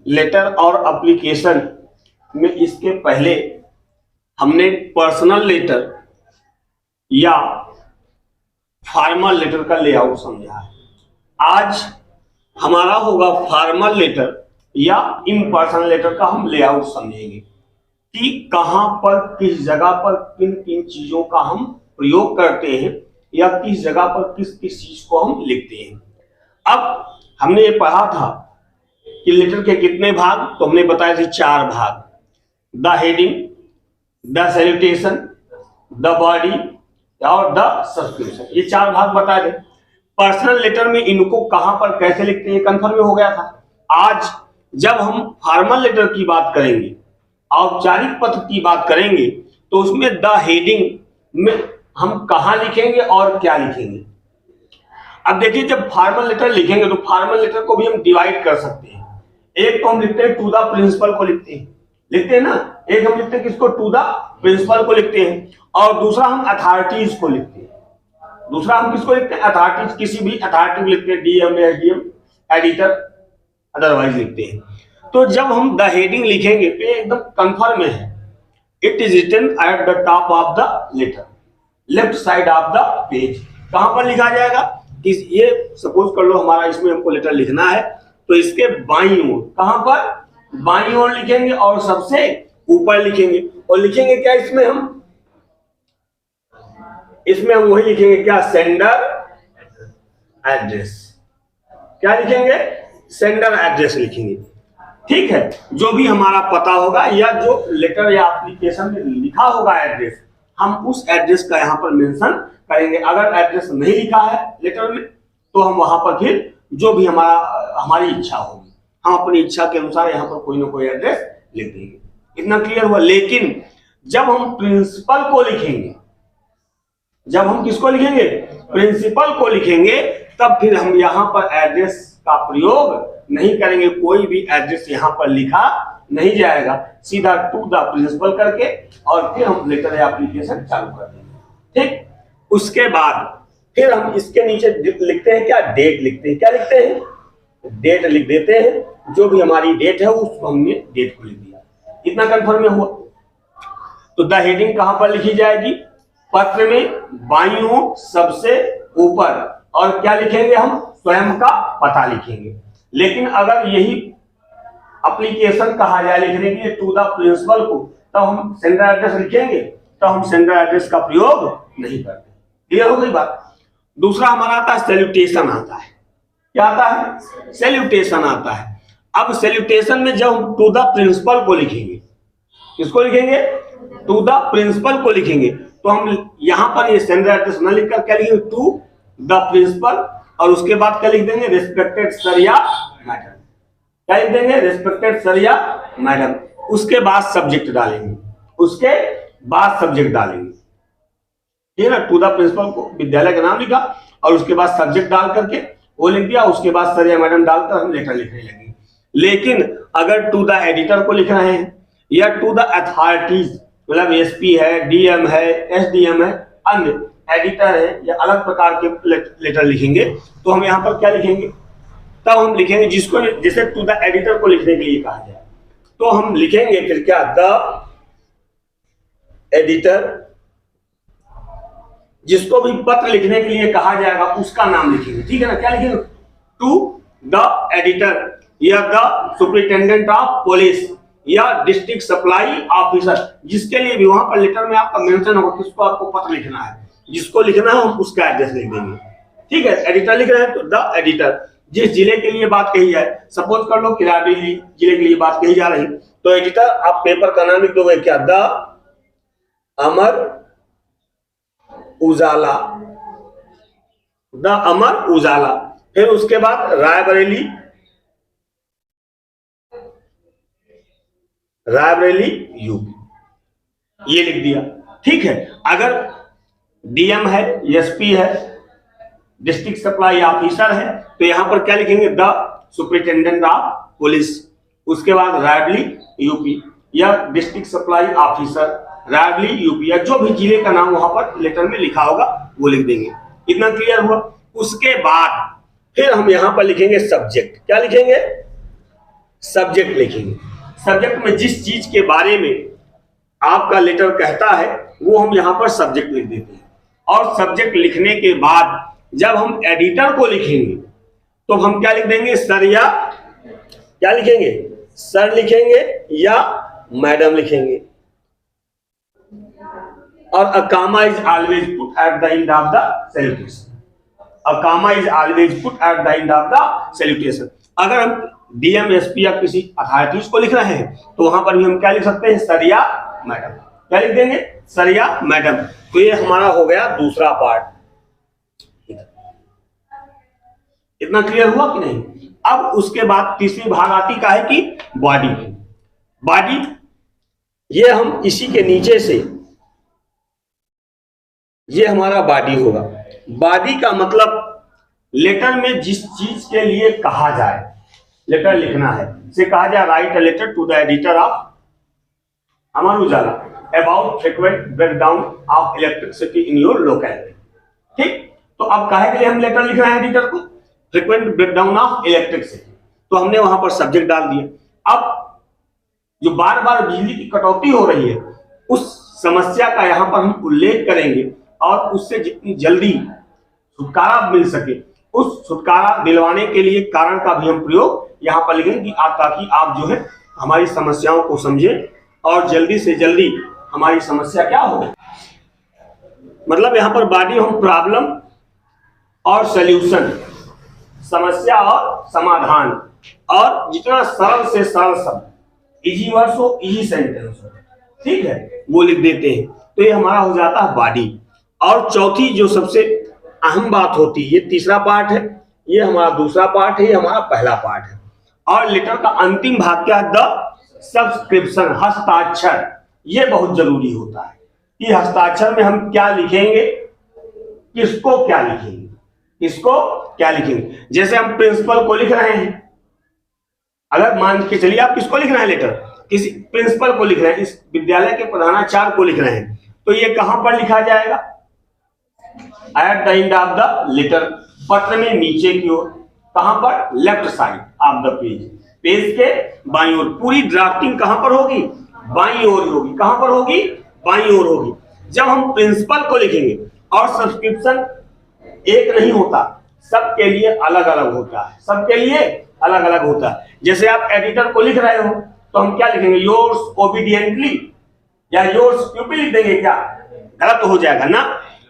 Letter और application में इसके पहले हमने पर्सनल लेटर या फॉर्मल लेटर का लेआउट समझा है। आज हमारा होगा फॉर्मल लेटर या इम्पर्सनल लेटर का हम लेआउट समझेंगे कि कहां पर किस जगह पर किन किन चीजों का हम प्रयोग करते हैं या किस जगह पर किस किस चीज को हम लिखते हैं। अब हमने ये पढ़ा था कि लेटर के कितने भाग, तो हमने बताया थे 4 भाग, the heading, the salutation, the body और द सब्सक्रिप्शन, ये 4 भाग बताए थे। पर्सनल लेटर में इनको कहां पर कैसे लिखते हैं कंफर्म हो गया था। आज जब हम फॉर्मल लेटर की बात करेंगे, औपचारिक पत्र की बात करेंगे, तो उसमें द हेडिंग में हम कहां लिखेंगे और क्या लिखेंगे। अब देखिए, जब फॉर्मल लेटर लिखेंगे तो फॉर्मल लेटर को भी हम डिवाइड कर सकते हैं। एक तो हम लिखते हैं टू द प्रिंसिपल को लिखते हैं ना, एक हम लिखते हैं किसको, टू द प्रिंसिपल को लिखते हैं, और दूसरा हम अथॉरिटीज को लिखते हैं। दूसरा हम किसको लिखते हैं, अथॉरिटीज, किसी भी अथॉरिटी को लिखते हैं, डीएम, एसडीएम, एडिटर, अदरवाइज लिखते हैं। तो जब हम द हेडिंग लिखेंगे तो एकदम कंफर्म है, it is written at the top of the letter, left side of the page. कहां पर लिखा जाएगा कि ये सपोज कर लो हमारा इसमें हमको लेटर लिखना है, तो इसके बाईं ओर, कहां पर, बाईं ओर लिखेंगे और सबसे ऊपर लिखेंगे। और लिखेंगे क्या इसमें हम वही लिखेंगे क्या, सेंडर एड्रेस। क्या लिखेंगे, सेंडर एड्रेस लिखेंगे। ठीक है, जो भी हमारा पता होगा या जो लेटर या एप्लीकेशन में लिखा होगा एड्रेस, हम उस एड्रेस का यहां पर मेंशन करेंगे। अगर एड्रेस नहीं लिखा है लेटर में तो हम वहां पर फिर जो भी हमारी इच्छा होगी, हम अपनी इच्छा के अनुसार यहाँ पर कोई ना कोई एड्रेस लिख देंगे। इतना क्लियर हुआ। लेकिन जब हम प्रिंसिपल को लिखेंगे, जब हम किसको लिखेंगे, प्रिंसिपल को लिखेंगे, तब फिर हम यहाँ पर एड्रेस का प्रयोग नहीं करेंगे। कोई भी एड्रेस यहाँ पर लिखा नहीं जाएगा, सीधा टू द प्रिंसिपल करके और फिर हम लेटर या एप्लीकेशन चालू कर देंगे। ठीक, उसके बाद फिर हम इसके नीचे लिखते हैं क्या, डेट लिखते हैं। क्या लिखते हैं, डेट लिख देते हैं। जो भी हमारी डेट है उसको हमने डेट को लिख दिया। इतना कंफर्म में हुआ। तो द हेडिंग कहां पर लिखी जाएगी, पत्र में बाईं ओर सबसे ऊपर, और क्या लिखेंगे, हम स्वयं का पता लिखेंगे। लेकिन अगर यही एप्लीकेशन कहा जाए लिखने के लिए टू द प्रिंसिपल को, तब हम सेंडर एड्रेस लिखेंगे, तो हम सेंडर एड्रेस का प्रयोग नहीं करते। क्लियर हो गई बात। दूसरा हमारा आता है सैल्यूटेशन आता है। क्या आता है, सैल्यूटेशन आता है। अब सैल्यूटेशन में जब हम टू द प्रिंसिपल को लिखेंगे, किसको लिखेंगे, टू द प्रिंसिपल को लिखेंगे, तो हम यहां पर ये सेंडर एड्रेस न लिखकर क्या लिखेंगे, टू द प्रिंसिपल, और उसके बाद क्या लिख देंगे, रिस्पेक्टेड सर या मैडम। क्या लिख देंगे, रिस्पेक्टेड सर या मैडम। उसके बाद सब्जेक्ट डालेंगे, उसके बाद सब्जेक्ट डालेंगे। ठीक है ना, टू द प्रिंसिपल को विद्यालय का नाम लिखा और उसके बाद सब्जेक्ट डाल करके वो लिख दिया, उसके बाद सर या मैडम डालकर हम लेटर लिखने लगे। लेकिन अगर टू द एडिटर को लिख रहे हैं या टू द अथॉरिटीज, मतलब एसपी है, डीएम है, एसडीएम है, अन्य एडिटर है या अलग प्रकार के लेटर लिखेंगे, तो हम यहाँ पर क्या लिखेंगे, तब हम लिखेंगे जिसको, जैसे टू द एडिटर को लिखने के लिए कहा जाए, तो हम लिखेंगे फिर क्या, द एडिटर। जिसको भी पत्र लिखने के लिए कहा जाएगा उसका नाम लिखेंगे। ठीक है ना, क्या लिखेंगे, टू द एडिटर या द सुपरिटेंडेंट ऑफ पुलिस या डिस्ट्रिक्ट सप्लाई ऑफिसर, जिसके लिए भी वहां पर लेटर में आपका मेंशन होगा किसको आपको पत्र लिखना है, जिसको लिखना है हम उसका एड्रेस लिख देंगे। ठीक है, एडिटर लिख रहे हैं तो द एडिटर। जिस जिले के लिए बात कही जाए, सपोज कर लो किराड़ी जिले के लिए बात कही जा रही, तो एडिटर आप पेपर का नाम लिख दोगे क्या, द अमर उजाला, द अमर उजाला। फिर उसके बाद रायबरेली, रायबरेली यूपी, ये लिख दिया। ठीक है, अगर डीएम है, एसपी है, डिस्ट्रिक्ट सप्लाई ऑफिसर है, तो यहां पर क्या लिखेंगे, द सुपरिटेंडेंट ऑफ पुलिस, उसके बाद रायबरेली यूपी या district supply officer Raebareli UP, या जो भी जिले का नाम वहां पर लेटर में लिखा होगा वो लिख देंगे। इतना क्लियर हुआ। उसके बाद फिर हम यहां पर लिखेंगे सब्जेक्ट। क्या लिखेंगे, सब्जेक्ट लिखेंगे। सब्जेक्ट में जिस चीज के बारे में आपका लेटर कहता है वो हम यहाँ पर सब्जेक्ट लिख देते हैं। और सब्जेक्ट लिखने के बाद जब हम एडिटर को लिखेंगे तो हम क्या लिख देंगे, सर या क्या लिखेंगे, सर लिखेंगे या मैडम लिखेंगे। और a comma is always put at the end of the salutation. A comma is always put at the end of the salutation. अगर हम डीएम एसपी या किसी अथॉरिटीज को लिख रहे हैं तो वहां पर भी हम क्या लिख सकते हैं, सर या मैडम। क्या लिख देंगे, सर या मैडम। तो ये हमारा हो गया दूसरा पार्ट। इतना क्लियर हुआ कि नहीं? अब उसके बाद तीसरी भाग आती का है कि बॉडी। बॉडी ये हम इसी के नीचे से, ये हमारा बॉडी होगा। बॉडी का मतलब लेटर में जिस चीज के लिए कहा जाए, लेटर लिखना है, से कहा जाए write a letter to the editor of Amar Ujala about frequent breakdown of electricity in your locality. ठीक, तो अब काहे के लिए हम लेटर लिख रहे हैं एडिटर को, फ्रीक्वेंट ब्रेकडाउन ऑफ इलेक्ट्रिसिटी, तो हमने वहां पर सब्जेक्ट डाल दिया। अब जो बार बार बिजली की कटौती हो रही है उस समस्या का यहां पर हम उल्लेख करेंगे और उससे जितनी जल्दी छुटकारा मिल सके उस छुटकारा दिलवाने के लिए कारण का भी हम प्रयोग यहां पर लिखेंगे कि ताकि आप जो है हमारी समस्याओं को समझें और जल्दी से जल्दी हमारी समस्या क्या हो। मतलब यहां पर बॉडी हम प्रॉब्लम और सॉल्यूशन, समस्या और समाधान, और जितना सरल से सरल शब्द, इजी वर्ड्स हो, इजी सेंटेंस हो, ठीक है, वो लिख देते हैं। तो ये हमारा हो जाता है बॉडी। और चौथी जो सबसे अहम बात होती है, ये तीसरा पार्ट है, ये हमारा दूसरा पार्ट है, ये हमारा पहला पार्ट है। और लेटर का अंतिम भाग क्या है, द सब्सक्रिप्शन, हस्ताक्षर। ये बहुत जरूरी होता है कि हस्ताक्षर में हम क्या लिखेंगे, किसको क्या लिखेंगे, किसको क्या लिखेंगे। जैसे हम प्रिंसिपल को लिख रहे हैं, अगर मान के चलिए आप किसको लिख रहे हैं लेटर, किसी प्रिंसिपल को लिख रहे हैं, इस विद्यालय के प्रधानाचार्य को लिख रहे हैं, तो ये कहां पर लिखा जाएगा, at the end of the letter, पत्र में नीचे की ओर। कहां पर, left side of the page, page के बाईं ओर। पूरी ड्राफ्टिंग कहां पर होगी, बाईं ओर होगी। कहां पर होगी, बाईं ओर होगी। जब हम प्रिंसिपल को लिखेंगे, और सब्सक्रिप्शन एक नहीं होता, सबके लिए अलग अलग होता है, सबके लिए अलग अलग होता है। जैसे आप एडिटर को लिख रहे हो तो हम क्या लिखेंगे, योर्स ओबीडियंटली या योर्स प्यूपिल लिख देंगे, क्या गलत हो जाएगा ना।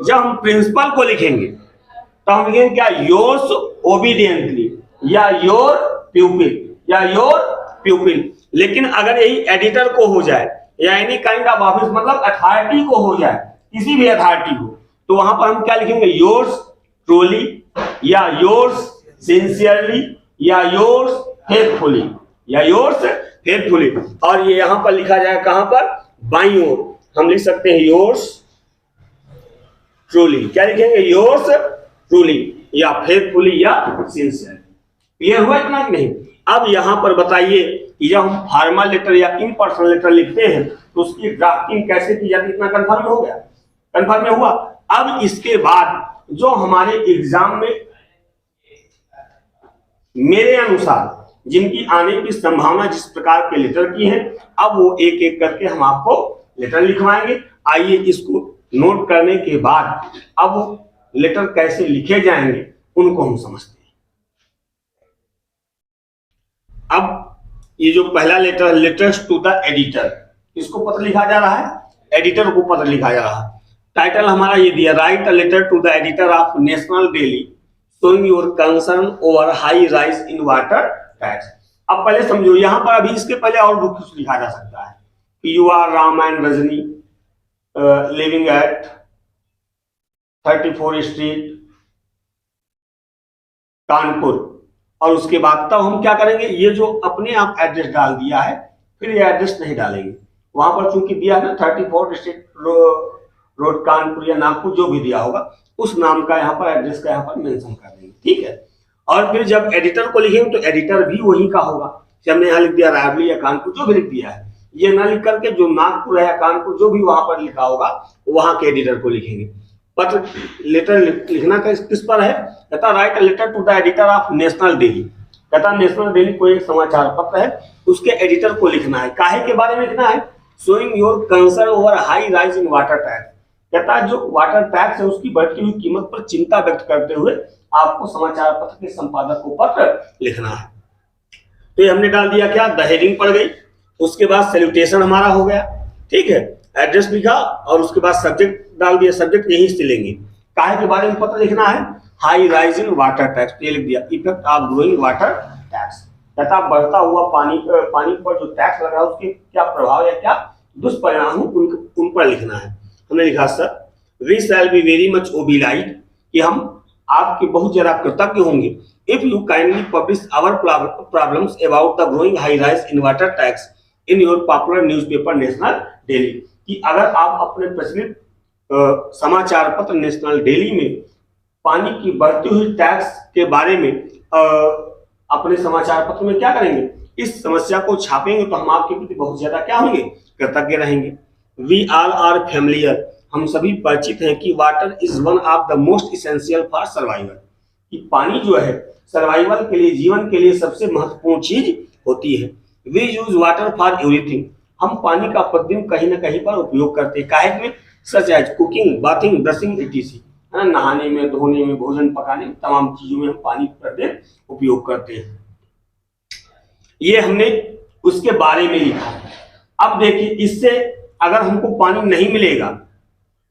जब हम प्रिंसिपल को लिखेंगे तो हम लिखेंगे क्या, योर्स ओबीडियंटली या योर प्यूपिल या योर प्यूपिल। लेकिन अगर यही एडिटर को हो जाए या एनी काइंड ऑफ ऑफिस, मतलब अथॉरिटी को हो जाए, किसी भी अथॉरिटी को, तो वहां पर हम क्या लिखेंगे, योर्स ट्रूली या योर्स सिंसियरली या योर्स फेथफुली या योर्स फेथफुली। और ये यहां पर लिखा जाए कहां पर, बाईं ओर। हम लिख सकते हैं योर्स ट्रूली, क्या लिखेंगे, योर्स ट्रूली या फेथफुली या सिंसियरली। क्लियर हुआ इतना कि नहीं? अब यहां पर बताइए कि जब हम फॉर्मल लेटर या इम्पर्सनल लेटर लिखते हैं तो उसकी ड्राफ्टिंग कैसे की जाती है, इतना कंफर्म हो गया, कंफर्म हुआ। अब इसके बाद जो हमारे एग्जाम में मेरे अनुसार जिनकी आने की संभावना जिस प्रकार के लेटर की है, अब वो एक एक करके हम आपको लेटर लिखवाएंगे। आइए इसको नोट करने के बाद अब वो लेटर कैसे लिखे जाएंगे उनको हम समझते हैं। अब ये जो पहला letter, letters to the editor, किसको पत्र लिखा जा रहा है, एडिटर को पत्र लिखा जा रहा है। टाइटल हमारा ये दिया, write a letter to the editor of national daily showing your concern over high rise in water tax. अब पहले समझो, यहां पर अभी इसके पहले और भी कुछ लिखा जा सकता है कि you are Ram and Rajni living at 34 street Kanpur, और उसके बाद तब हम क्या करेंगे, ये जो अपने आप एड्रेस डाल दिया है, फिर ये एड्रेस नहीं डालेंगे। वहां पर चूंकि दिया है ना 34 स्ट्रीट रोड कानपुर या नागपुर, जो भी दिया होगा उस नाम का यहाँ पर एड्रेस का यहाँ पर मेंशन कर देंगे, ठीक है। और फिर जब एडिटर को लिखेंगे तो एडिटर भी वही का होगा। हमने यहाँ लिख दिया रायबरेली या कानपुर, जो भी लिख दिया है, ये ना लिख करके जो नागपुर है या कानपुर जो भी वहां पर लिखा होगा वहां के एडिटर को लिखेंगे। पत्र लेटर लिखना किस पर है, कहता write a letter to the editor of national daily, कहता नेशनल डेली कोई एक समाचार पत्र है, उसके एडिटर को लिखना है, काहे के बारे में लिखना है, showing your concern over high rise in water tax. कहता है जो वाटर टैक्स है उसकी बढ़ती हुई कीमत पर चिंता व्यक्त करते हुए आपको समाचार पत्र के संपादक को पत्र लिखना है। तो ये हमने डाल दिया क्या, द हेडिंग पड़ गई, उसके बाद सैल्यूटेशन हमारा हो गया, ठीक है, एड्रेस लिखा और उसके बाद सब्जेक्ट डाल दिया, सब्जेक्ट यही से लेंगे, काहे के बारे में पत्र लिखना है, high rise in water tax, ये लिख दिया, effect of growing water tax. कहता बढ़ता हुआ पानी पर जो टैक्स लगा है उसके क्या प्रभाव या क्या दुष्परिणाम उन पर लिखना है। हमने लिखा sir we shall be very much obliged, कि हम आपके बहुत ज्यादा कृतज्ञ होंगे, if you kindly publish our problems about the growing high rise in water tax in your popular newspaper national daily, कि अगर आप अपने प्रचलित समाचार पत्र नेशनल डेली में पानी की बढ़ती हुई टैक्स के बारे में अपने समाचार पत्र में क्या करेंगे, इस समस्या को छापेंगे तो हम आपके प्रति बहुत ज्यादा क्या होंगे, कृतज्ञ रहेंगे। वी ऑल आर फैमिलियर, हम सभी परिचित हैं कि water is one of the most essential for survival, कि पानी जो है सर्वाइवल के लिए, जीवन के लिए सबसे महत्वपूर्ण चीज होती है। We use water for everything, हम पानी का प्रतिदिन कहीं ना कहीं पर उपयोग करते हैं, काहे में, such as cooking, bathing, brushing etc, है ना, नहाने में, धोने में, भोजन पकाने में, तमाम चीजों में हम पानी प्रतिदिन उपयोग करते हैं। ये हमने उसके बारे में लिखा। अब देखिए इससे अगर हमको पानी नहीं मिलेगा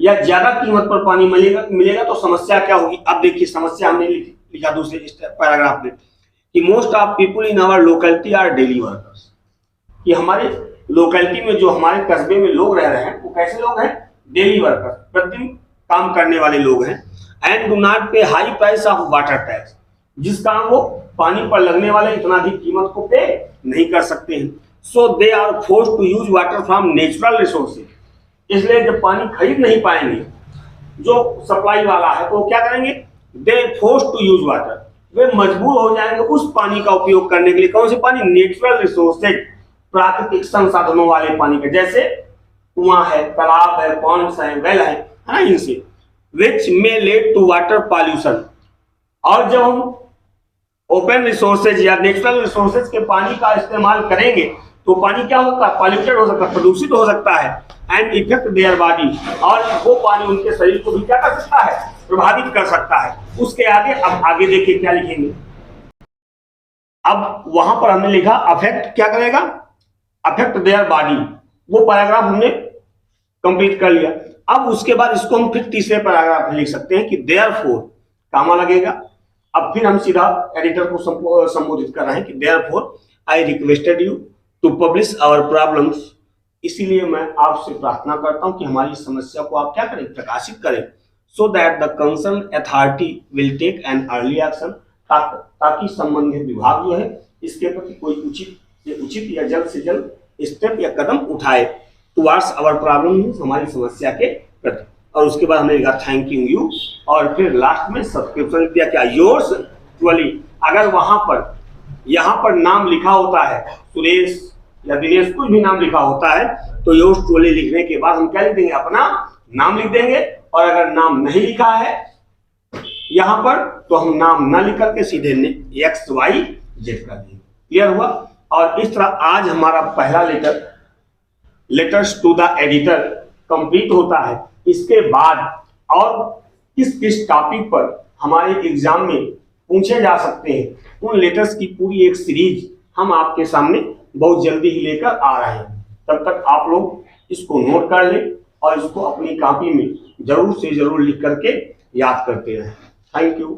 या ज्यादा कीमत पर पानी मिलेगा तो समस्या क्या होगी। अब देखिए समस्या हमने लिखा दूसरे पैराग्राफ में कि most of people in our locality are daily workers, कि हमारे लोकेलिटी में जो हमारे कस्बे में लोग रह रहे हैं वो कैसे लोग हैं, डेली वर्कर्स, प्रतिदिन काम करने वाले लोग हैं। एंड डू नॉट पे high price of water tax, जिस कारण वो पानी पर लगने वाले इतना अधिक कीमत को पे नहीं कर सकते हैं। So they are force to use water from natural resources, इसलिए जब पानी खरीद नहीं पाएंगे जो सप्लाई वाला है तो क्या करेंगे, दे फोर्स टू यूज वाटर, वे मजबूर हो जाएंगे उस पानी का उपयोग करने के लिए। कौन से पानी, नेचुरल रिसोर्सेज, प्राकृतिक संसाधनों वाले पानी के, जैसे कुआं है, तालाब है, पॉन्ड्स है, वेल है ना, इनसे, which may lead to water pollution. और जब हम ओपन रिसोर्सेज या नेचुरल रिसोर्सेज के पानी का इस्तेमाल करेंगे तो पानी क्या होगा, पॉल्यूटेड हो सकता है, प्रदूषित हो सकता है। एंड इफेक्ट देयर बॉडी, और वो पानी उनके शरीर को भी क्या कर सकता है, प्रभावित कर सकता है। उसके आगे अब आगे देखिए क्या लिखेंगे। अब वहां पर हमने लिखा अफेक्ट क्या करेगा, अफेक्ट देयर बॉडी, वो पैराग्राफ हमने कंप्लीट कर लिया। अब उसके बाद इसको हम फिर तीसरे पैराग्राफ में लिख सकते हैं कि देयरफॉर, कामा लगेगा। अब फिर हम सीधा एडिटर को संबोधित कर रहे हैं कि therefore I requested you to publish our problems, इसीलिए मैं आपसे प्रार्थना करता हूं कि हमारी समस्या को आप क्या करें, प्रकाशित करें, so that the concern authority will take an early action, ताकि संबंधित विभाग जो है इसके प्रति कोई उचित या जल्द से जल्द स्टेप या कदम उठाए टुवार्ड्स आवर प्रॉब्लम, हमारी समस्या के प्रति। और उसके बाद हमने लिखा थैंक यू, और फिर लास्ट में सब्सक्रिप्शन दिया क्या, योर्स ट्रुली। अगर वहां पर यहाँ पर नाम लिखा होता है, सुरेश या दिनेश, कुछ भी नाम लिखा होता है तो योर्स ट्रुली लिखने के बाद हम क्या लिख देंगे, अपना नाम लिख देंगे। और अगर नाम नहीं लिखा है यहाँ पर तो हम नाम ना लिख करके सीधे XYZ कर देंगे। क्लियर हुआ। और इस तरह आज हमारा पहला letters to the editor complete होता है। इसके बाद और किस किस टॉपिक पर हमारे एग्जाम में पूछे जा सकते हैं उन लेटर्स की पूरी एक सीरीज हम आपके सामने बहुत जल्दी ही लेकर आ रहे हैं। तब तक आप लोग इसको नोट कर लें और इसको अपनी कॉपी में जरूर से जरूर लिख करके याद करते रहें। Thank you.